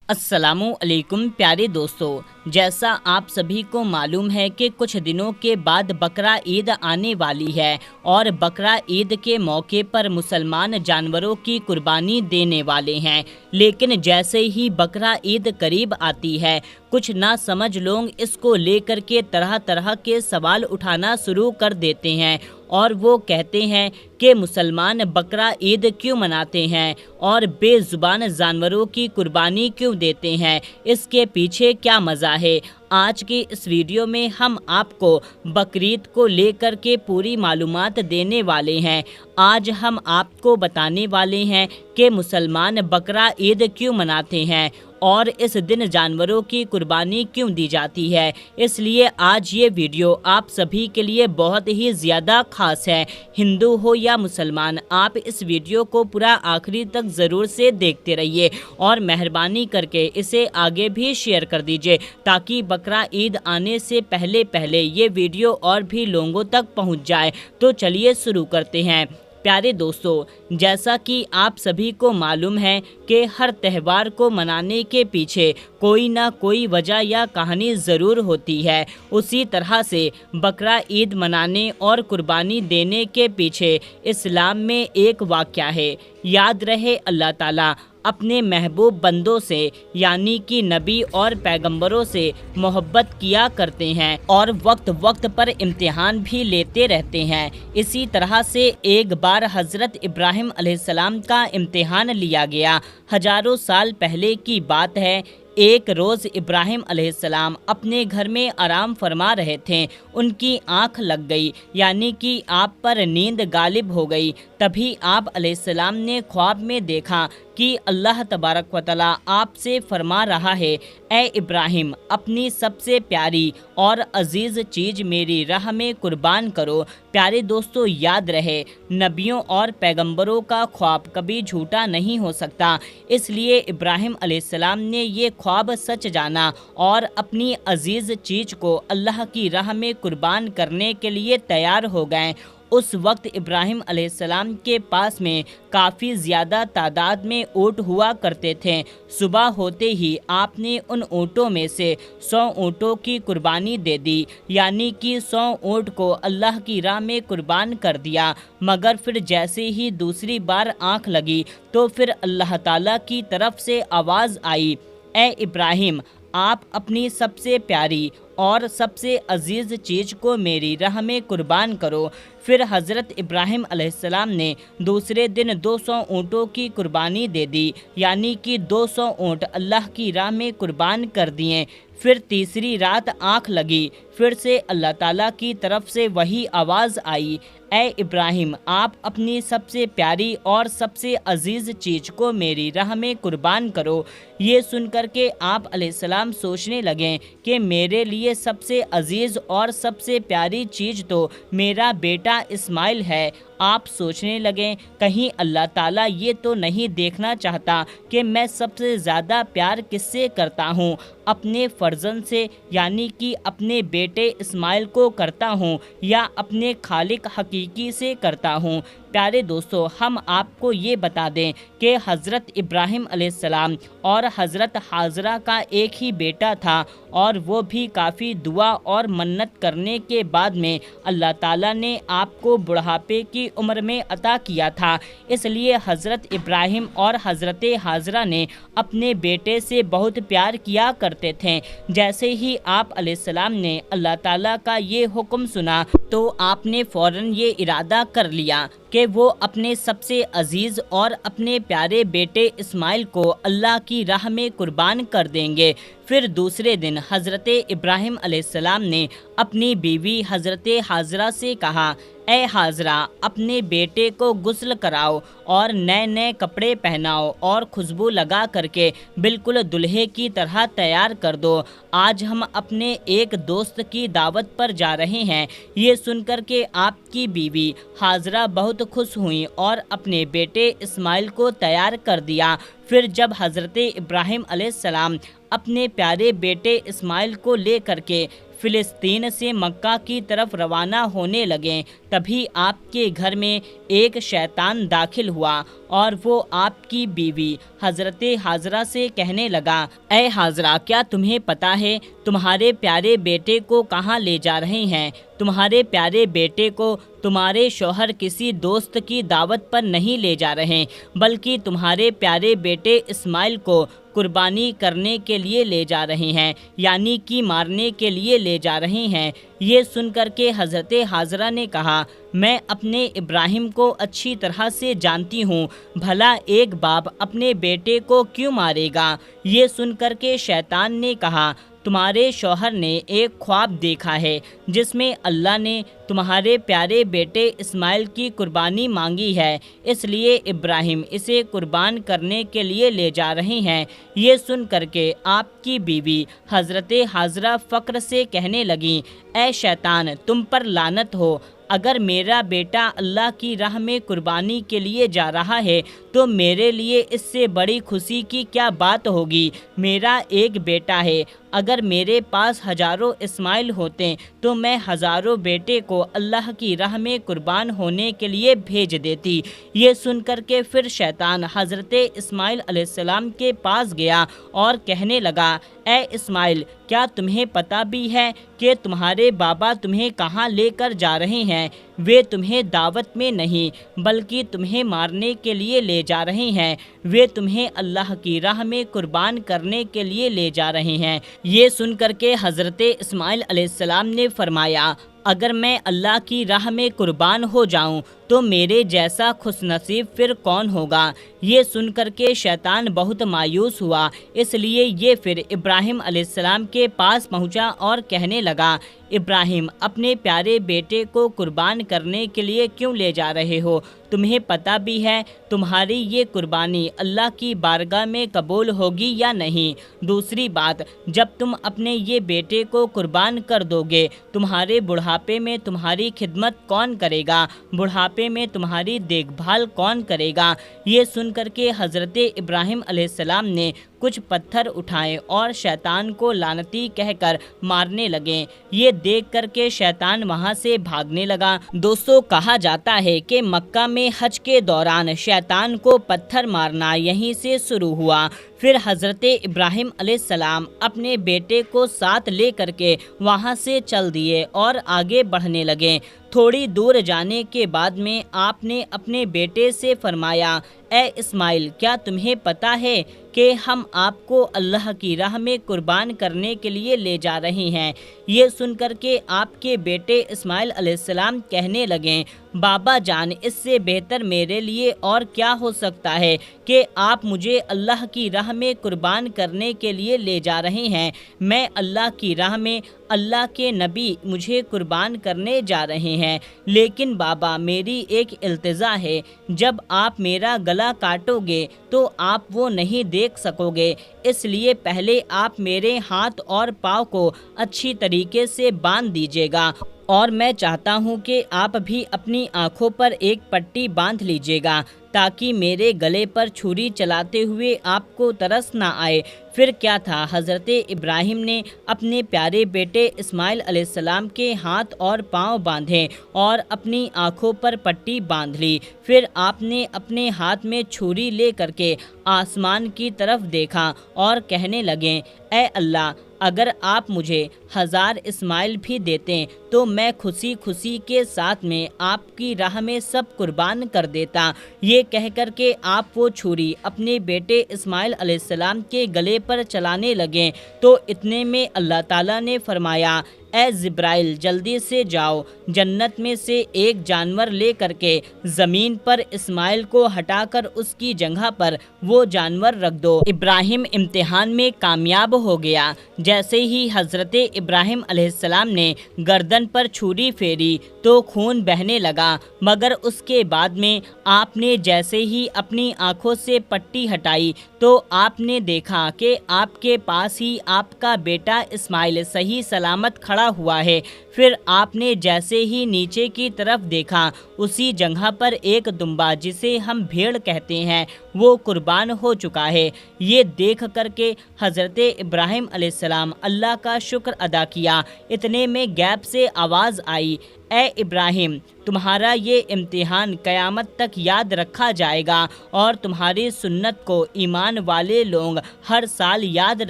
अस्सलामु अलैकुम प्यारे दोस्तों, जैसा आप सभी को मालूम है कि कुछ दिनों के बाद बकरा ईद आने वाली है और बकरा ईद के मौके पर मुसलमान जानवरों की कुर्बानी देने वाले हैं। लेकिन जैसे ही बकरा ईद करीब आती है, कुछ ना समझ लोग इसको लेकर के तरह तरह के सवाल उठाना शुरू कर देते हैं और वो कहते हैं कि मुसलमान बकरा ईद क्यों मनाते हैं और बेज़ुबान जानवरों की कुर्बानी क्यों देते हैं, इसके पीछे क्या मज़ा है। आज की इस वीडियो में हम आपको बकरीद को लेकर के पूरी मालूमात देने वाले हैं। आज हम आपको बताने वाले हैं कि मुसलमान बकरा ईद क्यों मनाते हैं और इस दिन जानवरों की कुर्बानी क्यों दी जाती है। इसलिए आज ये वीडियो आप सभी के लिए बहुत ही ज़्यादा ख़ास है। हिंदू हो या मुसलमान, आप इस वीडियो को पूरा आखिरी तक ज़रूर से देखते रहिए और मेहरबानी करके इसे आगे भी शेयर कर दीजिए ताकि बकरा ईद आने से पहले पहले ये वीडियो और भी लोगों तक पहुंच जाए। तो चलिए शुरू करते हैं। प्यारे दोस्तों, जैसा कि आप सभी को मालूम है कि हर त्यौहार को मनाने के पीछे कोई ना कोई वजह या कहानी ज़रूर होती है। उसी तरह से बकरा ईद मनाने और कुर्बानी देने के पीछे इस्लाम में एक वाक़या है। याद रहे, अल्लाह ताला अपने महबूब बंदों से यानी कि नबी और पैगंबरों से मोहब्बत किया करते हैं और वक्त वक्त पर इम्तिहान भी लेते रहते हैं। इसी तरह से एक बार हज़रत इब्राहिम अलैहिस्सलाम का इम्तिहान लिया गया। हज़ारों साल पहले की बात है। एक रोज़ इब्राहिम अलैहिस्सलाम अपने घर में आराम फरमा रहे थे। उनकी आँख लग गई, यानी कि आप पर नींद गालिब हो गई। तभी आप अलैहिस्सलाम ने ख्वाब में देखा कि अल्लाह तबारक व तआला आपसे फरमा रहा है, ए इब्राहिम, अपनी सबसे प्यारी और अजीज़ चीज़ मेरी राह में कुर्बान करो। प्यारे दोस्तों, याद रहे, नबियों और पैगंबरों का ख्वाब कभी झूठा नहीं हो सकता। इसलिए इब्राहिम अलैहिस्सलाम ने ये ख्वाब सच जाना और अपनी अजीज़ चीज़ को अल्लाह की राह में कुर्बान करने के लिए तैयार हो गए। उस वक्त इब्राहिम अलैहिस्सलाम के पास में काफ़ी ज़्यादा तादाद में ऊँट हुआ करते थे। सुबह होते ही आपने उन ऊँटों में से 100 ऊँटों की कुर्बानी दे दी, यानी कि 100 ऊँट को अल्लाह की राह में कुर्बान कर दिया। मगर फिर जैसे ही दूसरी बार आँख लगी तो फिर अल्लाह ताला की तरफ से आवाज़ आई, ए इब्राहिम, आप अपनी सबसे प्यारी और सबसे अजीज़ चीज़ को मेरी राह में कुर्बान करो। फिर हज़रत इब्राहिम अलैहिस्सलाम ने दूसरे दिन 200 ऊँटों की कुर्बानी दे दी, यानी कि 200 ऊँट अल्लाह की राह में कुर्बान कर दिए। फिर तीसरी रात आँख लगी, फिर से अल्लाह ताला की तरफ से वही आवाज़ आई, ए इब्राहिम, आप अपनी सबसे प्यारी और सबसे अजीज़ चीज़ को मेरी राह में कुर्बान करो। ये सुनकर के आप अलैहिस्सलाम सोचने लगे कि मेरे लिए सबसे अजीज़ और सबसे प्यारी चीज़ तो मेरा बेटा इस्माइल है। आप सोचने लगे, कहीं अल्लाह ताला ये तो नहीं देखना चाहता कि मैं सबसे ज़्यादा प्यार किससे करता हूँ, अपने फ़र्जंद से यानी कि अपने बेटे इस्माइल को करता हूँ या अपने खालिक हकीकी से करता हूँ। प्यारे दोस्तों, हम आपको ये बता दें कि हज़रत इब्राहिम अलैहिस्सलाम और हज़रत हाजरा का एक ही बेटा था और वो भी काफ़ी दुआ और मन्नत करने के बाद में अल्लाह ताला ने आपको बुढ़ापे की उम्र में अता किया था। इसलिए हज़रत इब्राहिम और हज़रत हाजरा ने अपने बेटे से बहुत प्यार किया करते थे। जैसे ही आप अलैहिस्सलाम ने अल्लाह ताला का ये हुक्म सुना तो आपने फ़ौरन ये इरादा कर लिया कि वो अपने सबसे अजीज़ और अपने प्यारे बेटे इस्माइल को अल्लाह की राह में कुर्बान कर देंगे। फिर दूसरे दिन हज़रत इब्राहिम अलैहिस्सलाम ने अपनी बीवी हज़रत हाजरा से कहा, ए हाजरा, अपने बेटे को गुस्ल कराओ और नए नए कपड़े पहनाओ और खुशबू लगा करके बिल्कुल दुल्हे की तरह तैयार कर दो। आज हम अपने एक दोस्त की दावत पर जा रहे हैं। ये सुनकर के आपकी बीवी हाजरा बहुत खुश हुई और अपने बेटे इस्माइल को तैयार कर दिया। फिर जब हज़रत इब्राहिम अलैहिस्सलाम अपने प्यारे बेटे इस्माइल को लेकर के फ़िलिस्तीन से मक्का की तरफ रवाना होने लगे, तभी आपके घर में एक शैतान दाखिल हुआ और वो आपकी बीवी हज़रत हाजरा से कहने लगा, ऐ हाजरा, क्या तुम्हें पता है तुम्हारे प्यारे बेटे को कहाँ ले जा रहे हैं? तुम्हारे प्यारे बेटे को तुम्हारे शौहर किसी दोस्त की दावत पर नहीं ले जा रहे, बल्कि तुम्हारे प्यारे बेटे इस्माइल को कुर्बानी करने के लिए ले जा रहे हैं, यानी कि मारने के लिए ले जा रहे हैं। ये सुनकर के हज़रत हाजरा ने कहा, मैं अपने इब्राहिम को अच्छी तरह से जानती हूँ, भला एक बाप अपने बेटे को क्यों मारेगा? ये सुनकर के शैतान ने कहा, तुम्हारे शौहर ने एक ख्वाब देखा है जिसमें अल्लाह ने तुम्हारे प्यारे बेटे इस्माइल की कुर्बानी मांगी है, इसलिए इब्राहिम इसे कुर्बान करने के लिए ले जा रहे हैं। ये सुन करके आपकी बीवी हज़रत हाजरा फ़क्र से कहने लगी, ऐ शैतान, तुम पर लानत हो, अगर मेरा बेटा अल्लाह की राह में कुर्बानी के लिए जा रहा है तो मेरे लिए इससे बड़ी खुशी की क्या बात होगी। मेरा एक बेटा है, अगर मेरे पास हज़ारों इस्माइल होते तो मैं हज़ारों बेटे को अल्लाह की राह में कुर्बान होने के लिए भेज देती। ये सुनकर के फिर शैतान हज़रत इस्माइल अलैहिस्सलाम के पास गया और कहने लगा, ऐ इस्माइल, क्या तुम्हें पता भी है कि तुम्हारे बाबा तुम्हें कहाँ लेकर जा रहे हैं? वे तुम्हें दावत में नहीं बल्कि तुम्हें मारने के लिए ले जा रहे हैं। वे तुम्हें अल्लाह की राह में कुर्बान करने के लिए ले जा रहे हैं। ये सुनकर के हज़रत इस्माइल अलैहिस्सलाम ने फरमाया, अगर मैं अल्लाह की राह में कुर्बान हो जाऊं तो मेरे जैसा खुशनसीब फिर कौन होगा। ये सुनकर के शैतान बहुत मायूस हुआ, इसलिए ये फिर इब्राहिम अलैहिस्सलाम के पास पहुंचा और कहने लगा, इब्राहिम, अपने प्यारे बेटे को कुर्बान करने के लिए क्यों ले जा रहे हो? तुम्हें पता भी है तुम्हारी ये कुर्बानी अल्लाह की बारगाह में कबूल होगी या नहीं? दूसरी बात, जब तुम अपने ये बेटे को कुर्बान कर दोगे, तुम्हारे बुढ़ापे में तुम्हारी खिदमत कौन करेगा? बुढ़ापे में तुम्हारी देखभाल कौन करेगा? ये सुनकर के हज़रत इब्राहिम अलैहिस्सलाम ने कुछ पत्थर उठाए और शैतान को लानती कहकर मारने लगे। ये देख कर के शैतान वहाँ से भागने लगा। दोस्तों, कहा जाता है कि मक्का में हज के दौरान शैतान को पत्थर मारना यहीं से शुरू हुआ। फिर हज़रत इब्राहिम अलैहिस्सलाम अपने बेटे को साथ ले करके वहाँ से चल दिए और आगे बढ़ने लगे। थोड़ी दूर जाने के बाद में आपने अपने बेटे से फरमाया, ए इस्माइल, क्या तुम्हें पता है कि हम आपको अल्लाह की राह में कुर्बान करने के लिए ले जा रहे हैं? ये सुनकर के आपके बेटे इस्माइल अलैहिस्सलाम कहने लगे, बाबा जान, इससे बेहतर मेरे लिए और क्या हो सकता है कि आप मुझे अल्लाह की राह में कुर्बान करने के लिए ले जा रहे हैं। मैं अल्लाह की राह में, अल्लाह के नबी मुझे कुर्बान करने जा रहे हैं। लेकिन बाबा, मेरी एक इल्तिजा है, जब आप मेरा गला काटोगे तो आप वो नहीं देख सकोगे, इसलिए पहले आप मेरे हाथ और पाँव को अच्छी तरीके से बांध दीजिएगा और मैं चाहता हूँ कि आप भी अपनी आँखों पर एक पट्टी बांध लीजिएगा ताकि मेरे गले पर छुरी चलाते हुए आपको तरस ना आए। फिर क्या था, हज़रत इब्राहिम ने अपने प्यारे बेटे इस्माइल अलैहिस्सलाम के हाथ और पाँव बांधे और अपनी आँखों पर पट्टी बांध ली। फिर आपने अपने हाथ में छुरी ले करके आसमान की तरफ देखा और कहने लगे, ऐ अल्लाह, अगर आप मुझे 1000 इस्माइल भी देते तो मैं खुशी खुशी के साथ में आपकी राह में सब कुर्बान कर देता। ये कह कर के आप वो छुरी अपने बेटे इस्माइल अलैहिस्सलाम के गले पर चलाने लगे तो इतने में अल्लाह ताला ने फरमाया, ए जिब्राइल, जल्दी से जाओ, जन्नत में से एक जानवर ले करके ज़मीन पर इस्माइल को हटाकर उसकी जगह पर वो जानवर रख दो। इब्राहिम इम्तिहान में कामयाब हो गया। जैसे ही हज़रत इब्राहिम अलैहिस्सलाम ने गर्दन पर छुरी फेरी तो खून बहने लगा, मगर उसके बाद में आपने जैसे ही अपनी आँखों से पट्टी हटाई तो आपने देखा कि आपके पास ही आपका बेटा इस्माइल सही सलामत खड़ा लगा हुआ है। फिर आपने जैसे ही नीचे की तरफ देखा, उसी जगह पर एक दुम्बा, जिसे हम भेड़ कहते हैं, वो कुर्बान हो चुका है। ये देख करके हज़रत इब्राहिम अलैहिस्सलाम अल्लाह का शुक्र अदा किया। इतने में गैब से आवाज़ आई, ए इब्राहिम, तुम्हारा ये इम्तिहान क़यामत तक याद रखा जाएगा और तुम्हारी सुन्नत को ईमान वाले लोग हर साल याद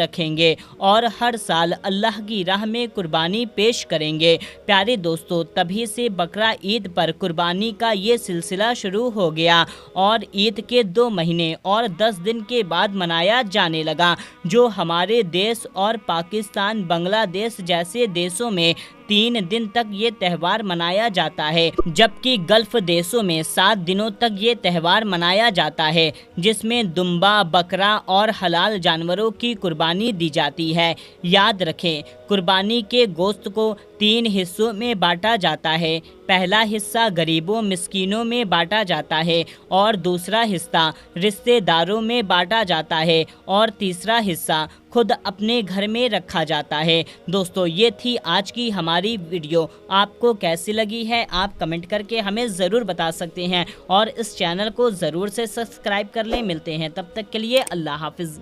रखेंगे और हर साल अल्लाह की राह में कुर्बानी पेश करेंगे। प्यारे दोस्तों, तभी से बकरा ईद पर कुर्बानी का ये सिलसिला शुरू हो गया और ईद के 2 महीने और 10 दिन के बाद मनाया जाने लगा, जो हमारे देश और पाकिस्तान, बांग्लादेश जैसे देशों में 3 दिन तक ये त्यौहार मनाया जाता है, जबकि गल्फ़ देशों में 7 दिनों तक ये त्यौहार मनाया जाता है, जिसमें दुम्बा, बकरा और हलाल जानवरों की कुर्बानी दी जाती है। याद रखें, कुर्बानी के गोश्त को 3 हिस्सों में बांटा जाता है। पहला हिस्सा गरीबों मिस्कीनों में बांटा जाता है और दूसरा हिस्सा रिश्तेदारों में बांटा जाता है और तीसरा हिस्सा खुद अपने घर में रखा जाता है। दोस्तों, ये थी आज की हमारी वीडियो। आपको कैसी लगी है आप कमेंट करके हमें ज़रूर बता सकते हैं और इस चैनल को ज़रूर से सब्सक्राइब कर लें। मिलते हैं, तब तक के लिए अल्लाह हाफिज़।